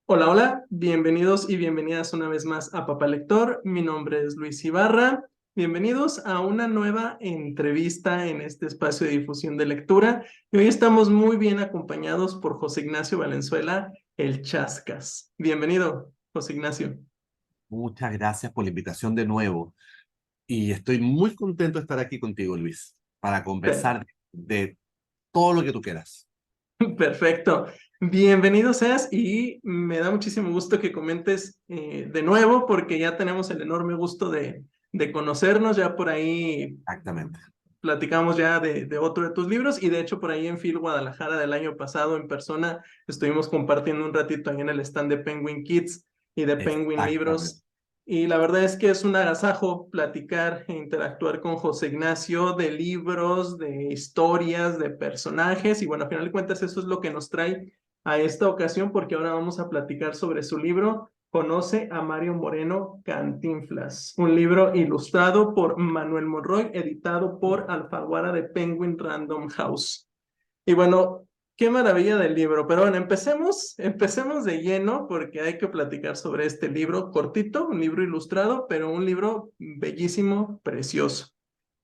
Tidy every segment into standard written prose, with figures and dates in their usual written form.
Hola, hola, bienvenidos y bienvenidas una vez más a Papá Lector. Mi nombre es Luis Ibarra. Bienvenidos a una nueva entrevista en este espacio de difusión de lectura. Y hoy estamos muy bien acompañados por José Ignacio Valenzuela, el Chascas. Bienvenido, José Ignacio. Muchas gracias por la invitación de nuevo y estoy muy contento de estar aquí contigo, Luis, para Per- conversar de todo lo que tú quieras. Perfecto. Bienvenido seas y me da muchísimo gusto que comentes de nuevo porque ya tenemos el enorme gusto de conocernos. Ya por ahí Exactamente, platicamos ya de otro de tus libros y de hecho por ahí en Phil Guadalajara del año pasado en persona estuvimos compartiendo un ratito ahí en el stand de Penguin Kids y de Penguin exactamente. Libros y la verdad es que es un agasajo platicar e interactuar con José Ignacio de libros, de historias, de personajes y bueno, a final de cuentas eso es lo que nos trae a esta ocasión porque ahora vamos a platicar sobre su libro Conoce a Mario Moreno Cantinflas, un libro ilustrado por Manuel Monroy, editado por Alfaguara de Penguin Random House. Y bueno, qué maravilla del libro. Pero bueno, empecemos de lleno porque hay que platicar sobre este libro cortito, un libro ilustrado, pero un libro bellísimo, precioso.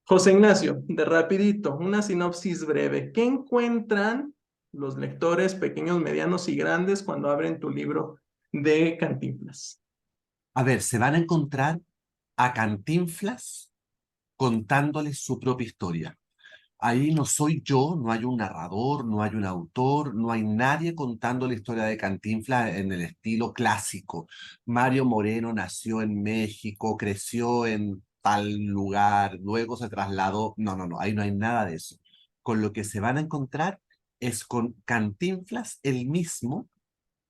José Ignacio, de rapidito, una sinopsis breve. ¿Qué encuentran los lectores pequeños, medianos y grandes cuando abren tu libro de Cantinflas? A ver, se van a encontrar a Cantinflas contándoles su propia historia. Ahí no soy yo, no hay un narrador, no hay un autor, no hay nadie contando la historia de Cantinflas en el estilo clásico. Mario Moreno nació en México, creció en tal lugar, luego se trasladó. No, no, no, ahí no hay nada de eso. Con lo que se van a encontrar es con Cantinflas el mismo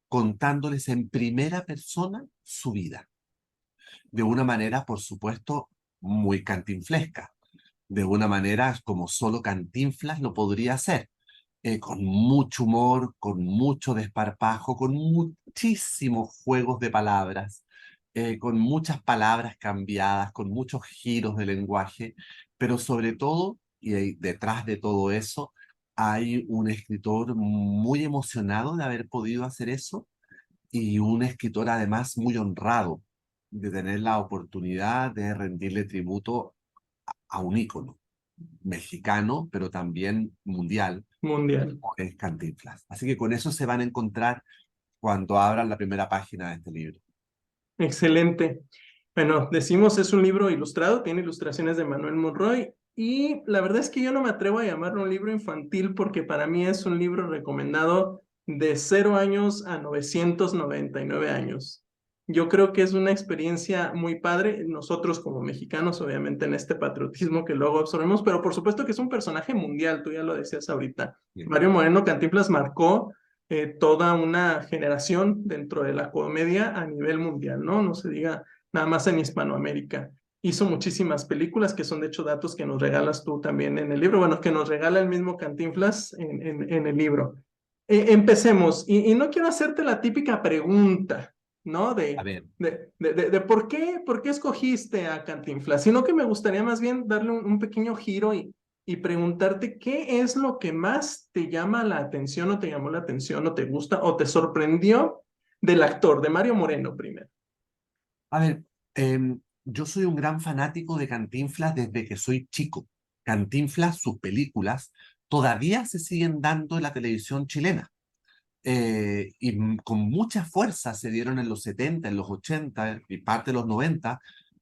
contándoles en primera persona su vida. De una manera, por supuesto, muy cantinflesca, de una manera como solo Cantinflas lo podría hacer, con mucho humor, con mucho desparpajo, con muchísimos juegos de palabras, con muchas palabras cambiadas, con muchos giros de lenguaje, pero sobre todo, y ahí detrás de todo eso, hay un escritor muy emocionado de haber podido hacer eso y un escritor además muy honrado de tener la oportunidad de rendirle tributo a un ícono mexicano, pero también mundial, Mundial. es Cantinflas. Así que con eso se van a encontrar cuando abran la primera página de este libro. Excelente. Bueno, decimos es un libro ilustrado, tiene ilustraciones de Manuel Monroy y la verdad es que yo no me atrevo a llamarlo un libro infantil porque para mí es un libro recomendado de 0 años a 999 años. Yo creo que es una experiencia muy padre, nosotros como mexicanos, obviamente en este patriotismo que luego absorbemos, pero por supuesto que es un personaje mundial, tú ya lo decías ahorita. Bien. Mario Moreno Cantinflas marcó toda una generación dentro de la comedia a nivel mundial, ¿no? No se diga nada más en Hispanoamérica. Hizo muchísimas películas que son de hecho datos que nos regalas tú también en el libro, bueno, que nos regala el mismo Cantinflas en el libro. Empecemos, y no quiero hacerte la típica pregunta, ¿no? A ver, De por qué escogiste a Cantinflas, sino que me gustaría más bien darle un pequeño giro y preguntarte qué es lo que más te llama la atención o te llamó la atención o te gusta o te sorprendió del actor, de Mario Moreno primero. a ver, yo soy un gran fanático de Cantinflas desde que soy chico. Cantinflas, sus películas, todavía se siguen dando en la televisión chilena. Con mucha fuerza se dieron en los 70, en los 80 y parte de los 90,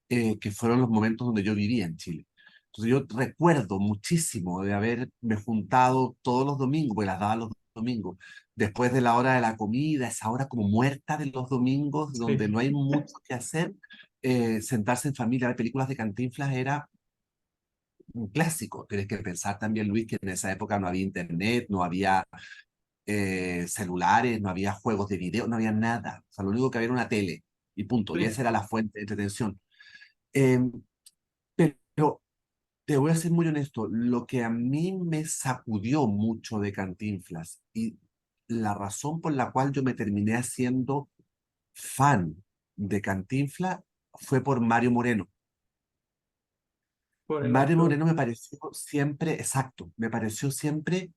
que fueron los momentos donde yo vivía en Chile. Entonces yo recuerdo muchísimo de haberme juntado todos los domingos, porque las daba los domingos, después de la hora de la comida, esa hora como muerta de los domingos, donde Sí. no hay mucho que hacer, sentarse en familia a ver películas de Cantinflas era un clásico. Tienes que pensar también, Luis, que en esa época no había internet, no había celulares, no había juegos de video, no había nada. O sea, lo único que había era una tele y punto. Y esa Sí. era la fuente de entretención. Eh, pero te voy a ser muy honesto, lo que a mí me sacudió mucho de Cantinflas y la razón por la cual yo me terminé haciendo fan de Cantinflas fue por Mario Moreno. por el Mario actor. Moreno me pareció siempre, exacto, me pareció siempre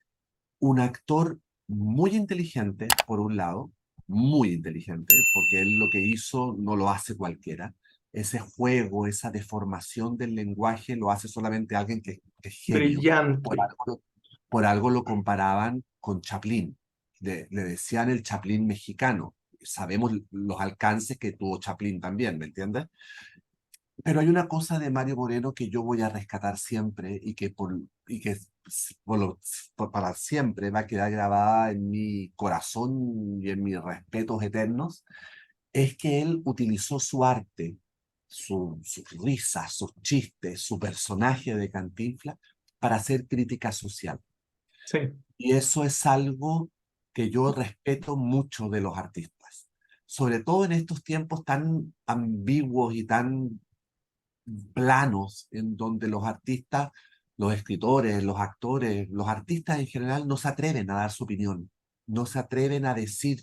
un actor muy inteligente, por un lado, muy inteligente, porque él lo que hizo no lo hace cualquiera. Ese juego, esa deformación del lenguaje lo hace solamente alguien que es genio. Por Brillante. algo, por algo lo comparaban con Chaplin. Le decían el Chaplin mexicano. Sabemos los alcances que tuvo Chaplin también, ¿me entiendes? Pero hay una cosa de Mario Moreno que yo voy a rescatar siempre y que para siempre va a quedar grabada en mi corazón y en mis respetos eternos, es que él utilizó su arte, sus risas, sus chistes, su personaje de Cantinflas para hacer crítica social. Sí, Y eso es algo que yo respeto mucho de los artistas, sobre todo en estos tiempos tan ambiguos y tan planos en donde los artistas, los escritores, los actores, los artistas en general no se atreven a dar su opinión, no se atreven a decir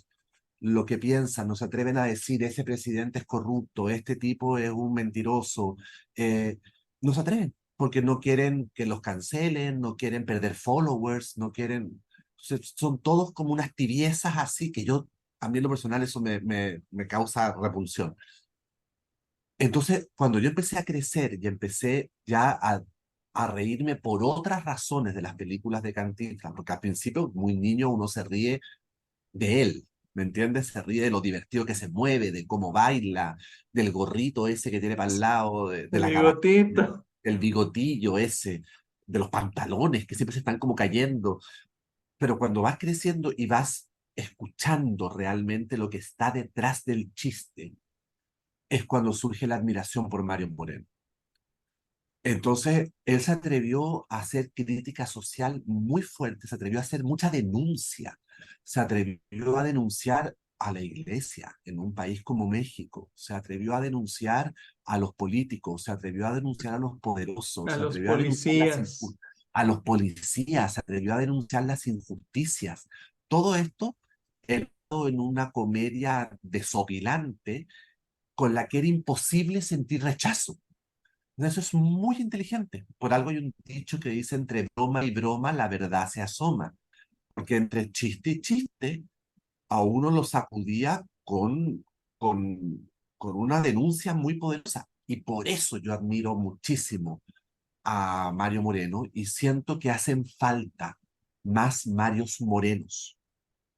lo que piensan, no se atreven a decir ese presidente es corrupto, este tipo es un mentiroso, eh, no se atreven porque no quieren que los cancelen, no quieren perder followers, no quieren, son todos como unas tibiezas así que yo, a mí en lo personal eso me causa repulsión. Entonces, cuando yo empecé a crecer y empecé ya a reírme por otras razones de las películas de Cantinflas, porque al principio, muy niño, uno se ríe de él, ¿me entiendes? Se ríe de lo divertido que se mueve, de cómo baila, del gorrito ese que tiene para el lado, de el la gabardina, bigotito. del bigotillo ese, de los pantalones que siempre se están como cayendo. Pero cuando vas creciendo y vas escuchando realmente lo que está detrás del chiste, es cuando surge la admiración por Mario Moreno. Entonces, él se atrevió a hacer crítica social muy fuerte, se atrevió a hacer mucha denuncia, se atrevió a denunciar a la iglesia en un país como México, se atrevió a denunciar a los políticos, se atrevió a denunciar a los poderosos, A se los atrevió a denunciar policías. a los policías, se atrevió a denunciar las injusticias. Todo esto él hizo en una comedia desopilante con la que era imposible sentir rechazo. Eso es muy inteligente. Por algo hay un dicho que dice entre broma y broma la verdad se asoma. Porque entre chiste y chiste a uno lo sacudía con una denuncia muy poderosa. Y por eso yo admiro muchísimo a Mario Moreno y siento que hacen falta más Marios Morenos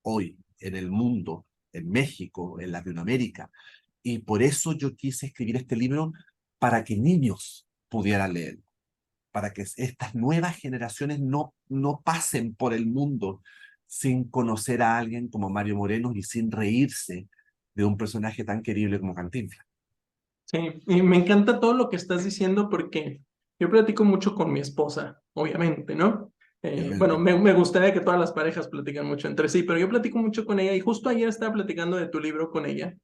hoy en el mundo, en México, en Latinoamérica. Y por eso yo quise escribir este libro para que niños pudieran leer, para que estas nuevas generaciones no pasen por el mundo sin conocer a alguien como Mario Moreno y sin reírse de un personaje tan querible como Cantinflas. Sí, y me encanta todo lo que estás diciendo porque yo platico mucho con mi esposa, obviamente, ¿no? Bueno, Obviamente. me gustaría que todas las parejas platican mucho entre sí, pero yo platico mucho con ella y justo ayer estaba platicando de tu libro con ella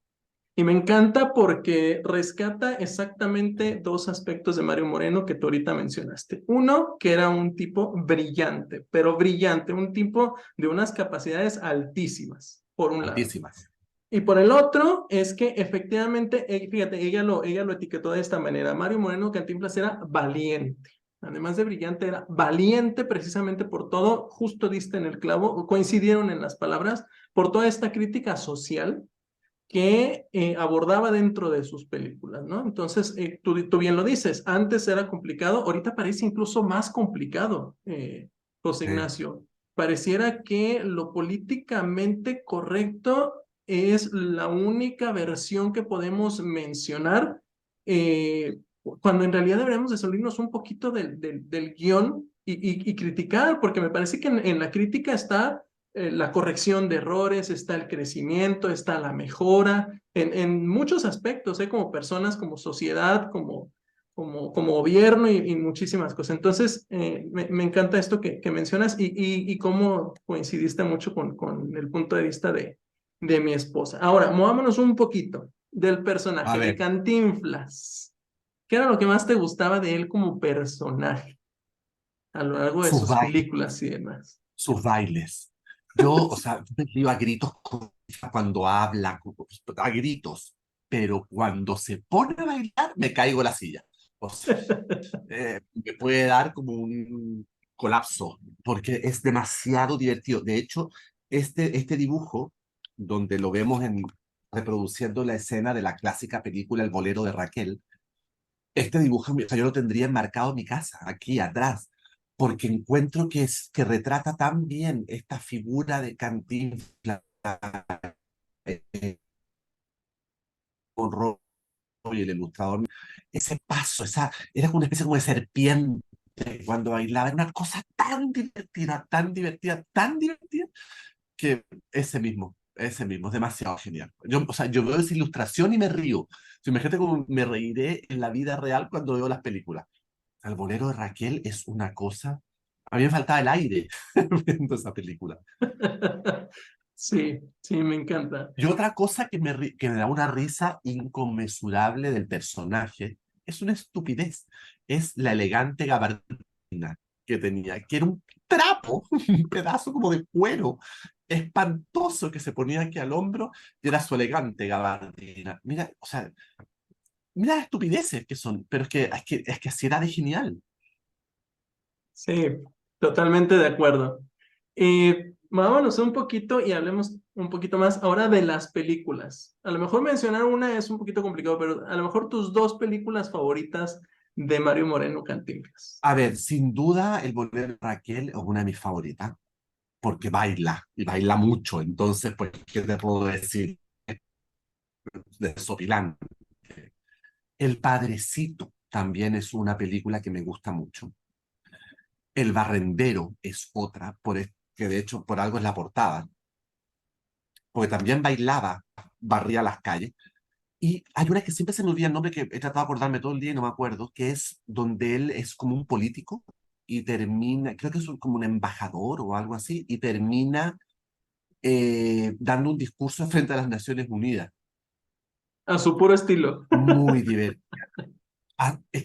y me encanta porque rescata exactamente dos aspectos de Mario Moreno que tú ahorita mencionaste. Uno, que era un tipo brillante, pero brillante, un tipo de unas capacidades altísimas, por un lado. Altísimas. Y por el otro es que efectivamente, fíjate, ella lo etiquetó de esta manera. Mario Moreno Cantinflas era valiente. Además de brillante, era valiente precisamente por todo, justo diste en el clavo, coincidieron en las palabras, por toda esta crítica social que abordaba dentro de sus películas, ¿no? Entonces, tú bien lo dices, antes era complicado, ahorita parece incluso más complicado, José Sí, Ignacio. Pareciera que lo políticamente correcto es la única versión que podemos mencionar, cuando en realidad deberíamos de salirnos un poquito del guión y criticar, porque me parece que en la crítica está la corrección de errores, está el crecimiento, está la mejora, en muchos aspectos, como personas, como sociedad, como gobierno y muchísimas cosas. Entonces, me encanta esto que mencionas y cómo coincidiste mucho con el punto de vista de mi esposa. Ahora, movámonos un poquito del a personaje de ver, Cantinflas. ¿Qué era lo que más te gustaba de él como personaje a lo largo de sus, sus ba- películas y demás? sus bailes. Yo, o sea, yo me río a gritos cuando habla, a gritos, pero cuando se pone a bailar me caigo de la silla. O sea, me puede dar como un colapso, porque es demasiado divertido. De hecho, este dibujo, donde lo vemos reproduciendo la escena de la clásica película El bolero de Raquel, este dibujo, o sea, yo lo tendría enmarcado en mi casa, aquí atrás, porque encuentro que retrata tan bien esta figura de Cantinflas con Roy, el ilustrador, ese paso, era como una especie como de serpiente cuando bailaba, era una cosa tan divertida, tan divertida, tan divertida, que ese mismo, es demasiado genial. O sea, yo veo esa ilustración y me río. Si imagínate cómo me reiré en la vida real cuando veo las películas. El bolero de Raquel es una cosa. A mí me faltaba el aire viendo esa película. Sí, sí, me encanta. Y otra cosa que me da una risa inconmensurable del personaje es una estupidez. Es la elegante gabardina que tenía, que era un trapo, un pedazo como de cuero espantoso que se ponía aquí al hombro y era su elegante gabardina. Mira, o sea, mira las estupideces que son, pero es que así era de genial. Sí, totalmente de acuerdo. Vámonos un poquito y hablemos un poquito más ahora de las películas. A lo mejor mencionar una es un poquito complicado, pero a lo mejor tus dos películas favoritas de Mario Moreno Cantinflas. A ver, sin duda el bolero de Raquel es una de mis favoritas, porque baila, y baila mucho, entonces, pues, ¿qué te puedo decir? Desopilante. El Padrecito también es una película que me gusta mucho. El Barrendero es otra, que de hecho por algo es la portada, porque también bailaba, barría las calles. Y hay una que siempre se me olvida el nombre, que he tratado de acordarme todo el día y no me acuerdo, que es donde él es como un político y termina, creo que es como un embajador o algo así, y termina dando un discurso frente a las Naciones Unidas. A su puro estilo. Muy divertido.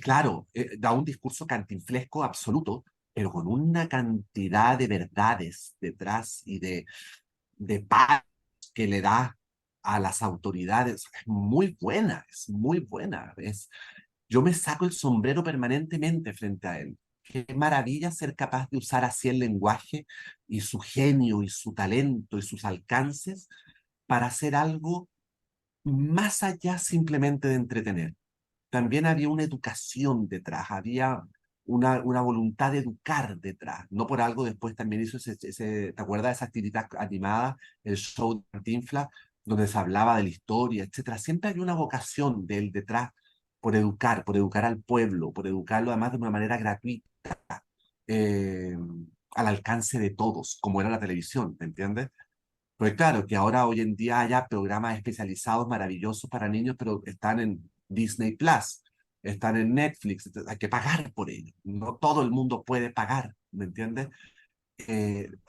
Claro, da un discurso cantinflesco absoluto, pero con una cantidad de verdades detrás y de paz que le da a las autoridades. Es muy buena, es muy buena. Yo me saco el sombrero permanentemente frente a él. Qué maravilla ser capaz de usar así el lenguaje y su genio y su talento y sus alcances para hacer algo más allá simplemente de entretener. También había una educación detrás, había una voluntad de educar detrás. No por algo después también hizo ¿te acuerdas de esas tiritas animadas, el show de Cantinflas, donde se hablaba de la historia, etcétera? Siempre había una vocación de él detrás por educar al pueblo, por educarlo además de una manera gratuita, eh, al alcance de todos, como era la televisión, ¿me entiendes? Pues claro, que ahora hoy en día haya programas especializados maravillosos para niños, pero están en Disney Plus, están en Netflix, entonces hay que pagar por ello. No todo el mundo puede pagar, ¿me entiendes?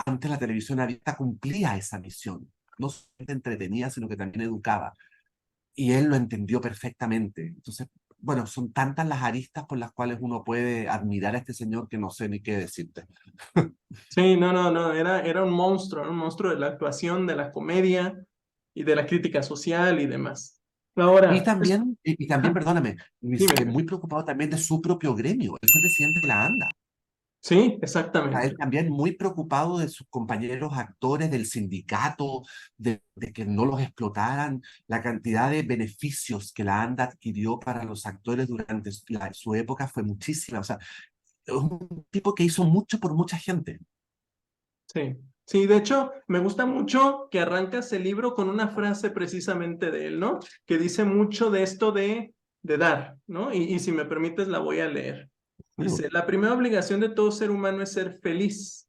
Antes la televisión abierta cumplía esa misión. No solamente entretenía, sino que también educaba. Y él lo entendió perfectamente. Entonces, bueno, son tantas las aristas por las cuales uno puede admirar a este señor que no sé ni qué decirte. Sí, no, no, no, era un monstruo de la actuación, de la comedia y de la crítica social y demás. Y Ahora, también, y también, ajá, perdóname, dime, dime. muy preocupado también de su propio gremio. Él fue presidente de la ANDA. Sí, A él exactamente. también muy preocupado de sus compañeros actores, del sindicato, de que no los explotaran, la cantidad de beneficios que la ANDA adquirió para los actores durante su época fue muchísima. O sea, es un tipo que hizo mucho por mucha gente. Sí, sí, de hecho, me gusta mucho que arrancas el libro con una frase precisamente de él, ¿no? Que dice mucho de esto de dar, ¿no? Y si me permites, la voy a leer. Bueno, Dice, la primera obligación de todo ser humano es ser feliz.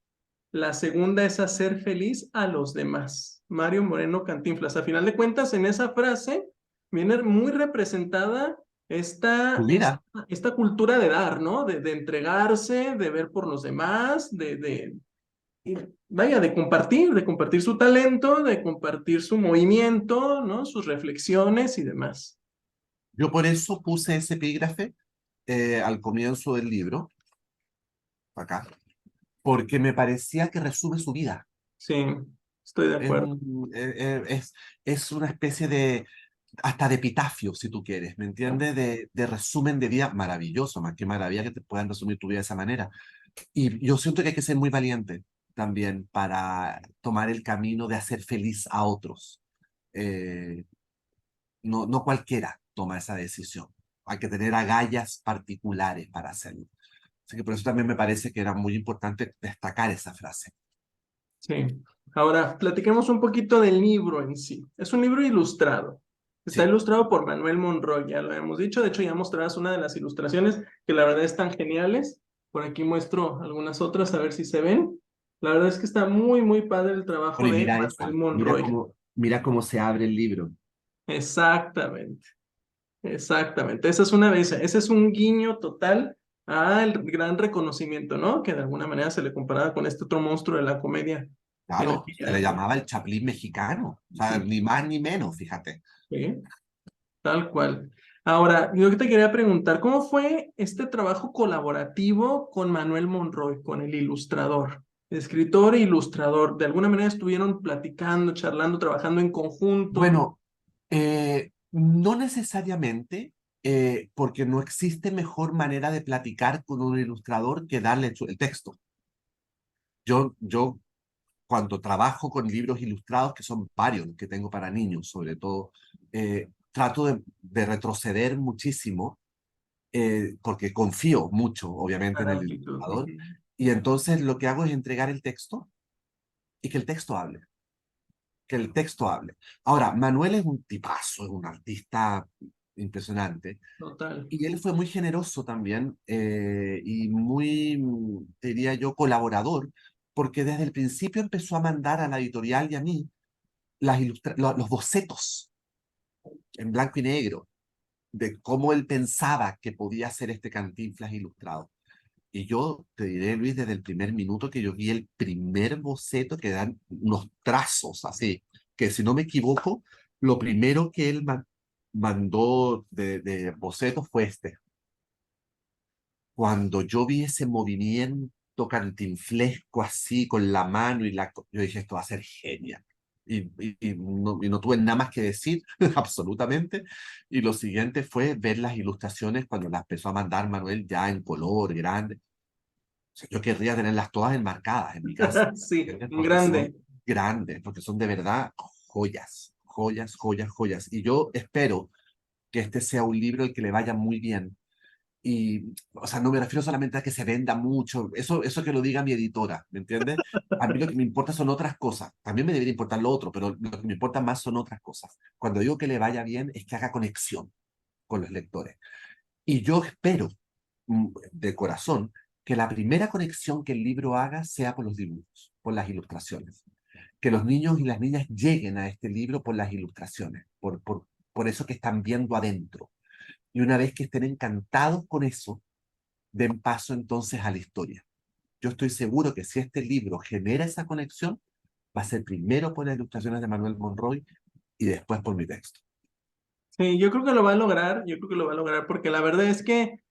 La segunda es hacer feliz a los demás. Mario Moreno Cantinflas. A final de cuentas, en esa frase viene muy representada su esta, esta, vida. esta cultura de dar, ¿no? De entregarse, de ver por los demás, y vaya, de compartir su talento, de compartir su movimiento, ¿no? Sus reflexiones y demás. Yo por eso puse ese epígrafe al comienzo del libro, acá, porque me parecía que resume su vida. Sí, estoy de Es, acuerdo. es una especie de hasta de epitafio, si tú quieres, ¿me entiendes? De resumen de vida maravilloso, más que maravilla que te puedan resumir tu vida de esa manera. Y yo siento que hay que ser muy valiente también para tomar el camino de hacer feliz a otros. Eh, no cualquiera toma esa decisión. Hay que tener agallas particulares para hacerlo. Así que por eso también me parece que era muy importante destacar esa frase. Sí. Ahora, platiquemos un poquito del libro en sí. Es un libro ilustrado. Está Sí. ilustrado por Manuel Monroy, ya lo hemos dicho. De hecho, ya mostrarás una de las ilustraciones que la verdad están geniales. Por aquí muestro algunas otras, a ver si se ven. La verdad es que está muy, muy padre el trabajo Bueno, y de mira Manuel esa, Monroy. mira cómo se abre el libro. Exactamente, exactamente. Esa es una vez, ese es un guiño total al gran reconocimiento, ¿no? Que de alguna manera se le comparaba con este otro monstruo de la comedia en Claro, se aquella le época. llamaba el Chaplin mexicano. O sea, Sí, ni más ni menos, fíjate. sí. Tal cual. Ahora, yo te quería preguntar, ¿cómo fue este trabajo colaborativo con Manuel Monroy, con el ilustrador? Escritor e ilustrador. ¿De alguna manera estuvieron platicando, charlando, trabajando en conjunto? Bueno, no necesariamente, porque no existe mejor manera de platicar con un ilustrador que darle el texto. Yo cuando trabajo con libros ilustrados, que son varios los que tengo para niños, sobre todo, trato de retroceder muchísimo, porque confío mucho, obviamente, en Para el amplitud. ilustrador, Ujú. y entonces lo que hago es entregar el texto y que el texto hable, que el texto hable. Ahora, Manuel es un tipazo, es un artista impresionante, Total. y él fue muy generoso también, y muy, diría yo, colaborador, porque desde el principio empezó a mandar a la editorial y a mí los bocetos en blanco y negro de cómo él pensaba que podía ser este Cantinflas ilustrado. Y yo te diré, Luis, desde el primer minuto que yo vi el primer boceto, que dan unos trazos así, que si no me equivoco, lo primero que él mandó de bocetos fue este. Cuando yo vi ese movimiento cantinflesco así con la mano yo dije, esto va a ser genial. Y no tuve nada más que decir, absolutamente. Y lo siguiente fue ver las ilustraciones cuando las empezó a mandar Manuel ya en color, grande. O sea, yo querría tenerlas todas enmarcadas en mi casa, Sí, ¿entiendes? un Porque son grande. grandes, porque son de verdad joyas, joyas, joyas, joyas. Y yo espero que este sea un libro el que le vaya muy bien y, o sea, no me refiero solamente a que se venda mucho, eso que lo diga mi editora, ¿me entiendes? A mí lo que me importa son otras cosas. También me debería importar lo otro, pero lo que me importa más son otras cosas. Cuando digo que le vaya bien, es que haga conexión con los lectores. Y yo espero, de corazón, que la primera conexión que el libro haga sea por los dibujos, por las ilustraciones. Que los niños y las niñas lleguen a este libro por las ilustraciones, por eso que están viendo adentro. Y una vez que estén encantados con eso, den paso entonces a la historia. Yo estoy seguro que si este libro genera esa conexión, va a ser primero por las ilustraciones de Manuel Monroy y después por mi texto. Sí, yo creo que lo va a lograr, yo creo que lo va a lograr porque la verdad es que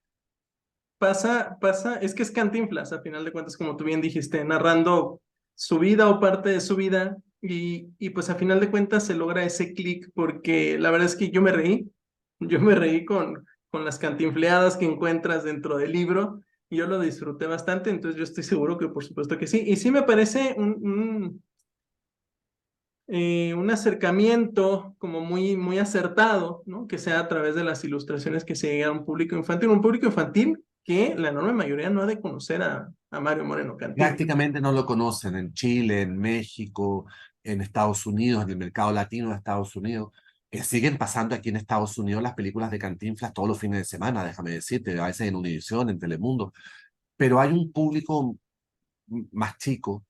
es que es Cantinflas, a final de cuentas, como tú bien dijiste, narrando su vida o parte de su vida, y pues a final de cuentas se logra ese clic, porque la verdad es que yo me reí con las cantinfleadas que encuentras dentro del libro, y yo lo disfruté bastante, entonces yo estoy seguro que por supuesto que sí, y sí me parece un acercamiento como muy, muy acertado, ¿no? Que sea a través de las ilustraciones que se llegue a un público infantil que la enorme mayoría no ha de conocer a Mario Moreno Cantinflas. Prácticamente no lo conocen en Chile, en México, en Estados Unidos, en el mercado latino de Estados Unidos. Siguen pasando aquí en Estados Unidos las películas de Cantinflas todos los fines de semana, déjame decirte, a veces en Univisión, en Telemundo. Pero hay un público más chico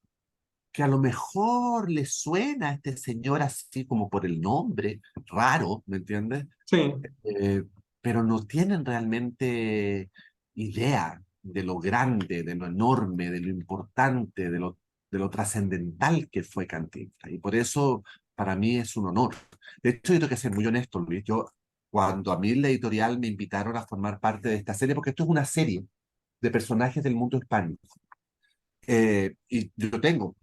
que a lo mejor le suena a este señor así como por el nombre, raro, ¿me entiendes? Sí, Eh, pero no tienen realmente idea de lo grande, de lo enorme, de lo importante, de lo trascendental que fue Cantinflas. Y por eso para mí es un honor. De hecho, yo tengo que ser muy honesto, Luis. Yo, cuando a mí en la editorial me invitaron a formar parte de esta serie, porque esto es una serie de personajes del mundo hispánico. Y yo tengo,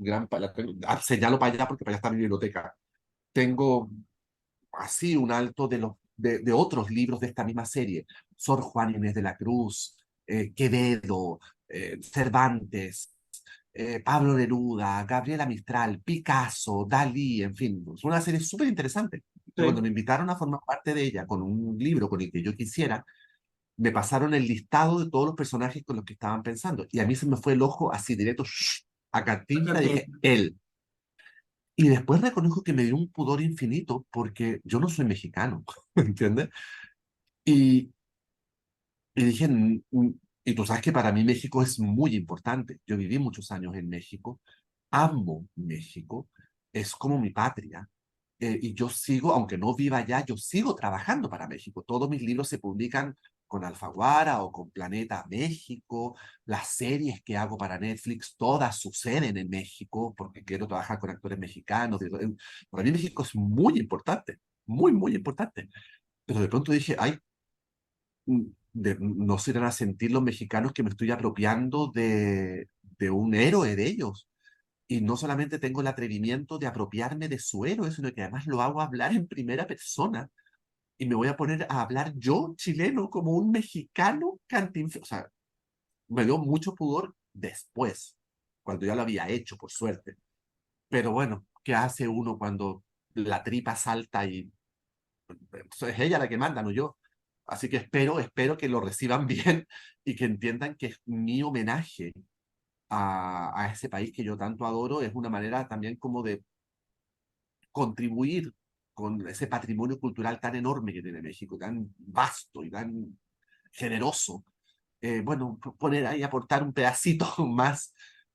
señalo para allá porque para allá está mi biblioteca. Tengo así un alto de otros libros de esta misma serie. Sor Juan Inés de la Cruz, Quevedo, Cervantes, Pablo Neruda, Gabriela Mistral, Picasso, Dalí, en fin, es una serie súper interesante. Entonces, cuando Sí. me invitaron a formar parte de ella con un libro con el que yo quisiera, me pasaron el listado de todos los personajes con los que estaban pensando. Y a mí se me fue el ojo así directo a Cantinflas, dije, él. Y después reconozco que me dio un pudor infinito porque yo no soy mexicano, ¿entiendes? Y, y dije, y tú sabes que para mí México es muy importante. Yo viví muchos años en México, amo México, es como mi patria. Y yo sigo, aunque no viva allá, yo sigo trabajando para México. Todos mis libros se publican con Alfaguara o con Planeta México. Las series que hago para Netflix, todas suceden en México porque quiero trabajar con actores mexicanos. Para mí México es muy importante, muy, muy importante. Pero de pronto dije, ay, no se irán a sentir los mexicanos que me estoy apropiando de un héroe de ellos. Y no solamente tengo el atrevimiento de apropiarme de su héroe, sino que además lo hago hablar en primera persona. Y me voy a poner a hablar yo, chileno, como un mexicano cantinflas. O sea, me dio mucho pudor después, cuando ya lo había hecho, por suerte. Pero bueno, ¿qué hace uno cuando la tripa salta y es ella la que manda, no yo? Así que espero que lo reciban bien y que entiendan que es mi homenaje a ese país que yo tanto adoro. Es una manera también como de contribuir con ese patrimonio cultural tan enorme que tiene México, tan vasto y tan generoso. Bueno, poner ahí, aportar un pedacito más,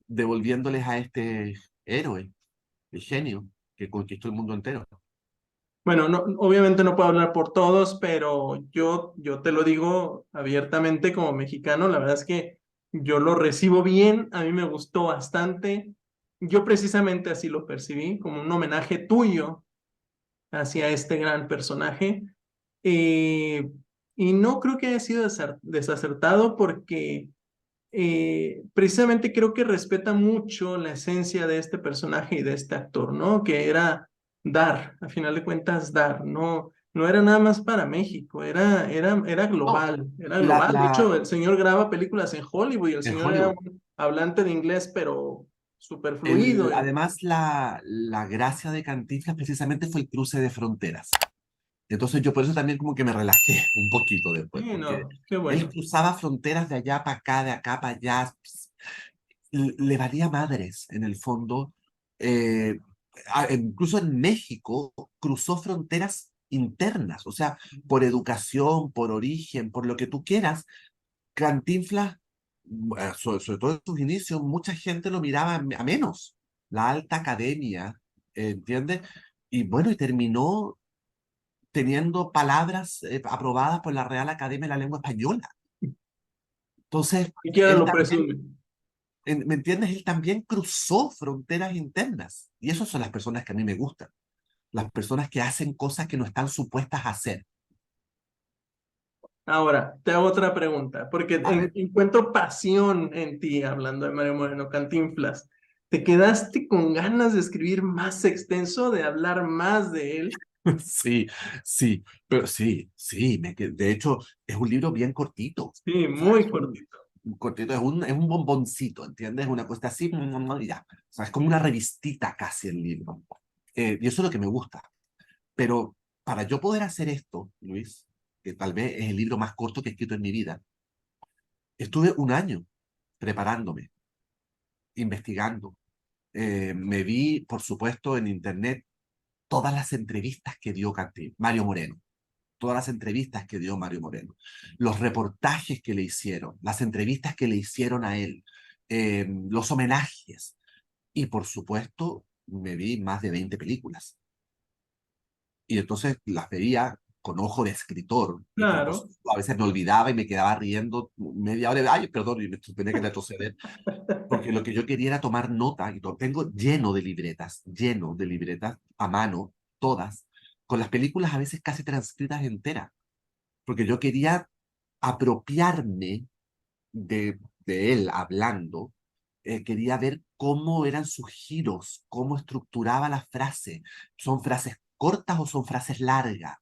devolviéndoles a este héroe, el genio que conquistó el mundo entero. Bueno, no, obviamente no puedo hablar por todos, pero yo te lo digo abiertamente como mexicano, la verdad es que yo lo recibo bien, a mí me gustó bastante. Yo precisamente así lo percibí, como un homenaje tuyo hacia este gran personaje. Eh, y no creo que haya sido desacertado porque precisamente creo que respeta mucho la esencia de este personaje y de este actor, ¿no? Que era dar, a final de cuentas, dar, no, no era nada más para México, era No, global, era la, global. De hecho, la, el señor graba películas en Hollywood y el en señor era Hollywood. un hablante de inglés, pero súper fluido. Además, la gracia de Cantinflas precisamente fue el cruce de fronteras. Entonces yo por eso también como que me relajé un poquito después, Sí, porque no, qué él bueno. cruzaba fronteras de allá para acá, de acá para allá, le valía madres en el fondo. Eh, Incluso en México cruzó fronteras internas, o sea, por educación, por origen, por lo que tú quieras. Cantinflas, sobre todo en sus inicios, mucha gente lo miraba a menos, la alta academia, ¿entiendes? Y bueno, y terminó teniendo palabras aprobadas por la Real Academia de la Lengua Española. Entonces, Cualquiera él lo también, presume. ¿me entiendes? Él también cruzó fronteras internas. Y esas son las personas que a mí me gustan. Las personas que hacen cosas que no están supuestas a hacer. Ahora, te hago otra pregunta, porque A ver, encuentro pasión en ti hablando de Mario Moreno Cantinflas. ¿Te quedaste con ganas de escribir más extenso, de hablar más de él? sí, sí, pero sí, sí, de hecho es un libro bien cortito. O Sí, sea, muy es cortito. un cortito, es un bomboncito, ¿entiendes? Una cosa así, y ya. O sea, es como una revistita casi el libro. Y eso es lo que me gusta. Pero para yo poder hacer esto, Luis, que tal vez es el libro más corto que he escrito en mi vida, estuve un año preparándome, investigando. Me vi, por supuesto, en internet todas las entrevistas que dio Mario Moreno, todas las entrevistas que dio Mario Moreno, los reportajes que le hicieron, las entrevistas que le hicieron a él, los homenajes y, por supuesto, me vi más de 20 películas. Y entonces las veía con ojo de escritor, y como por Claro. supuesto, a veces me olvidaba y me quedaba riendo media hora, ay, perdón, y me tenía que retroceder, porque lo que yo quería era tomar nota, y tengo lleno de libretas a mano, todas, con las películas a veces casi transcritas enteras, porque yo quería apropiarme de él hablando, quería ver cómo eran sus giros, cómo estructuraba la frase. Son frases cortas o son frases largas,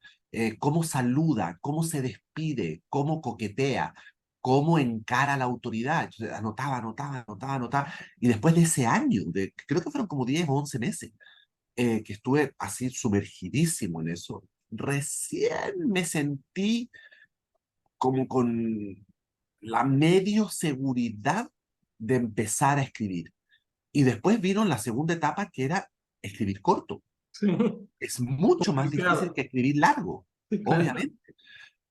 cómo saluda, cómo se despide, cómo coquetea, cómo encara a la autoridad. Entonces, anotaba, anotaba, anotaba, anotaba. Y después de ese año, creo que fueron como 10 o 11 meses, que estuve así sumergidísimo en eso, recién me sentí como con la medio seguridad de empezar a escribir. Y después vino la segunda etapa, que era escribir corto. Sí, Es mucho más difícil complicado. que escribir largo, Sí, claro. obviamente.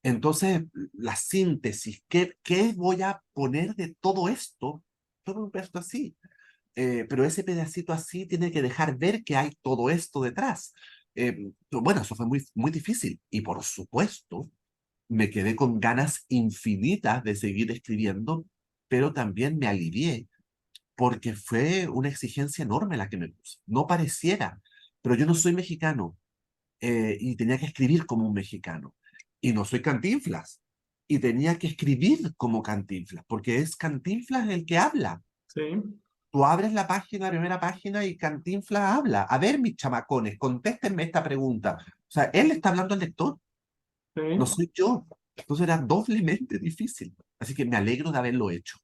Entonces, la síntesis, ¿qué voy a poner de todo esto? Todo un pedazo así. Pero ese pedacito así tiene que dejar ver que hay todo esto detrás. Bueno, eso fue muy, muy difícil. Y por supuesto, me quedé con ganas infinitas de seguir escribiendo, pero también me alivié porque fue una exigencia enorme la que me puse. No pareciera, pero yo no soy mexicano, y tenía que escribir como un mexicano. Y no soy Cantinflas. Y tenía que escribir como Cantinflas, porque es Cantinflas el que habla. Sí, Tú abres la página, la primera página, y Cantinflas habla. A ver, mis chamacones, contéstenme esta pregunta. O sea, él le está hablando al lector, no sí. soy yo. Entonces era doblemente difícil. Así que me alegro de haberlo hecho.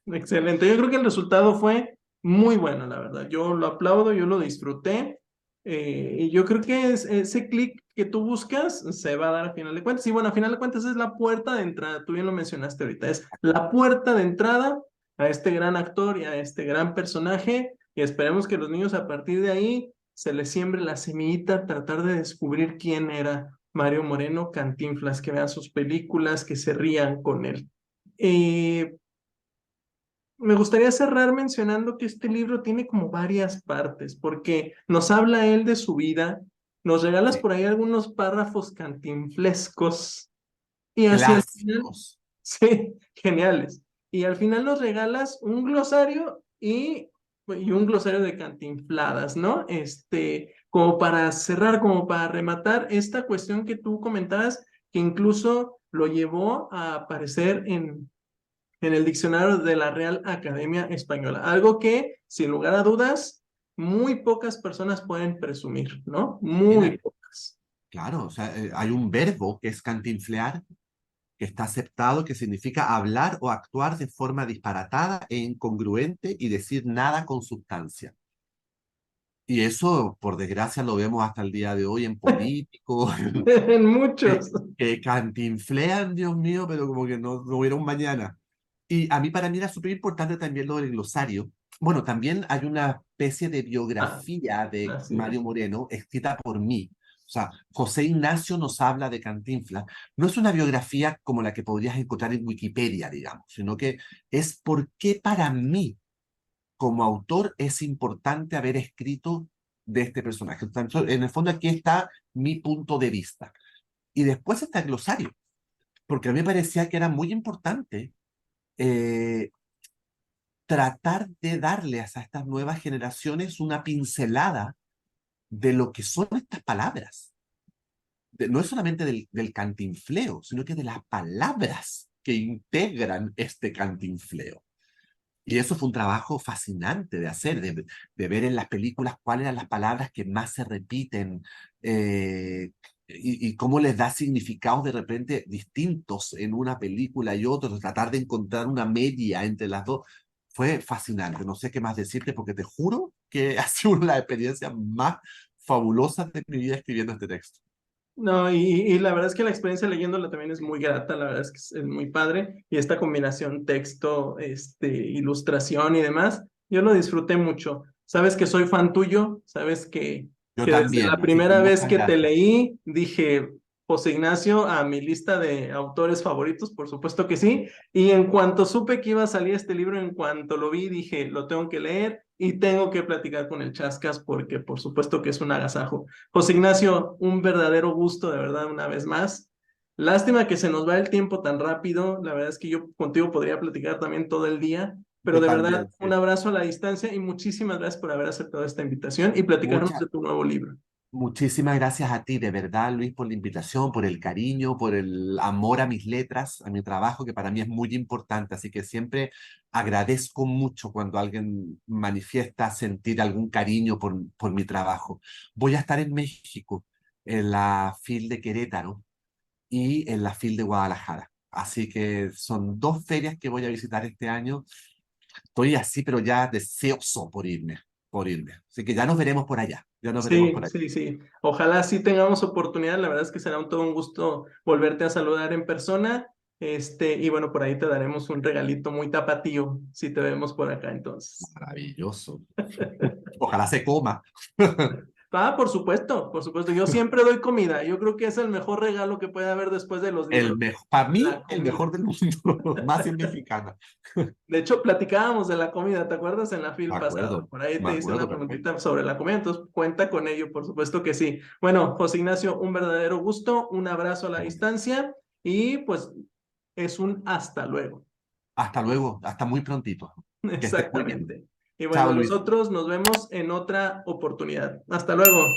Excelente. Yo creo que el resultado fue muy bueno, la verdad. Yo lo aplaudo, yo lo disfruté. Y yo creo que ese clic que tú buscas se va a dar a final de cuentas. Y bueno, a final de cuentas es la puerta de entrada. Tú bien lo mencionaste ahorita. Es la puerta de entrada a este gran actor y a este gran personaje. Y esperemos que los niños a partir de ahí se les siembre la semillita, tratar de descubrir quién era Mario Moreno Cantinflas, que vean sus películas, que se rían con él. Me gustaría cerrar mencionando que este libro tiene como varias partes, porque nos habla él de su vida, nos regalas Sí. por ahí algunos párrafos cantinflescos y hacia el final, Clásicos. sí, geniales. Y al final nos regalas un glosario y un glosario de cantinfladas, ¿no? Como para cerrar, como para rematar esta cuestión que tú comentabas, que incluso lo llevó a aparecer en el diccionario de la Real Academia Española. Algo que, sin lugar a dudas, muy pocas personas pueden presumir, ¿no? Muy Mira, pocas. claro, o sea, hay un verbo que es cantinflear, que está aceptado, que significa hablar o actuar de forma disparatada e incongruente y decir nada con sustancia. Y eso, por desgracia, lo vemos hasta el día de hoy en políticos, En que, muchos. que cantinflean, Dios mío, pero como que no hubiera un mañana. Y a mí, para mí, era súper importante también lo del glosario. Bueno, también hay una especie de Ah, biografía de así Mario es. Moreno escrita por mí. O sea, José Ignacio nos habla de Cantinflas. No es una biografía como la que podrías encontrar en Wikipedia, digamos, sino que es por qué para mí, como autor, es importante haber escrito de este personaje. Entonces, en el fondo, aquí está mi punto de vista. Y después está el glosario, porque a mí me parecía que era muy importante, eh, tratar de darles a estas nuevas generaciones una pincelada de lo que son estas palabras. No es solamente del cantinfleo, sino que de las palabras que integran este cantinfleo. Y eso fue un trabajo fascinante de hacer, de ver en las películas cuáles eran las palabras que más se repiten, y cómo les da significados de repente distintos en una película y otra, tratar de encontrar una media entre las dos. Fue fascinante, no sé qué más decirte porque te juro que ha sido una de las experiencias más fabulosas de mi vida escribiendo este texto. No, y la verdad es que la experiencia leyéndola también es muy grata, la verdad es que es muy padre. Y esta combinación texto, ilustración y demás, yo lo disfruté mucho. Sabes que soy fan tuyo, sabes Yo que desde la también, así que primera vez muchas que te gracias. leí, dije, José Ignacio, a mi lista de autores favoritos, por supuesto que sí. Y en cuanto supe que iba a salir este libro, en cuanto lo vi, dije, lo tengo que leer y tengo que platicar con el Chascas porque por supuesto que es un agasajo. José Ignacio, un verdadero gusto, de verdad, una vez más. Lástima que se nos va el tiempo tan rápido. La verdad es que yo contigo podría platicar también todo el día, pero Yo de verdad, también, un sí. abrazo a la distancia y muchísimas gracias por haber aceptado esta invitación y platicarnos Muchas de tu nuevo libro. Muchísimas gracias a ti, de verdad, Luis, por la invitación, por el cariño, por el amor a mis letras, a mi trabajo, que para mí es muy importante. Así que siempre agradezco mucho cuando alguien manifiesta sentir algún cariño por mi trabajo. Voy a estar en México, en la FIL de Querétaro y en la FIL de Guadalajara. Así que son dos ferias que voy a visitar este año. Estoy así, pero ya deseoso por irme, por irme. Así que ya nos veremos por allá, ya nos veremos Sí, por allá. sí, sí. Ojalá sí tengamos oportunidad. La verdad es que será todo un gusto volverte a saludar en persona. Y bueno, por ahí te daremos un regalito muy tapatío si te vemos por acá entonces. Maravilloso. Ojalá se coma. Ah, por supuesto, por supuesto. Yo siempre doy comida. Yo creo que es el mejor regalo que puede haber después de los El libros, mejor, para la mí, el comida. mejor del mundo, más en mexicana. De hecho, platicábamos de la comida, ¿te acuerdas? En la fil pasada. Por ahí te hice una Perfecto. preguntita sobre la comida, entonces cuenta con ello, por supuesto que sí. Bueno, José Ignacio, un verdadero gusto, un abrazo a la distancia y pues es un hasta luego. Hasta luego, hasta muy prontito. Que estés muy bien. Exactamente. Y bueno, Chao, Luis. nosotros nos vemos en otra oportunidad. Hasta luego.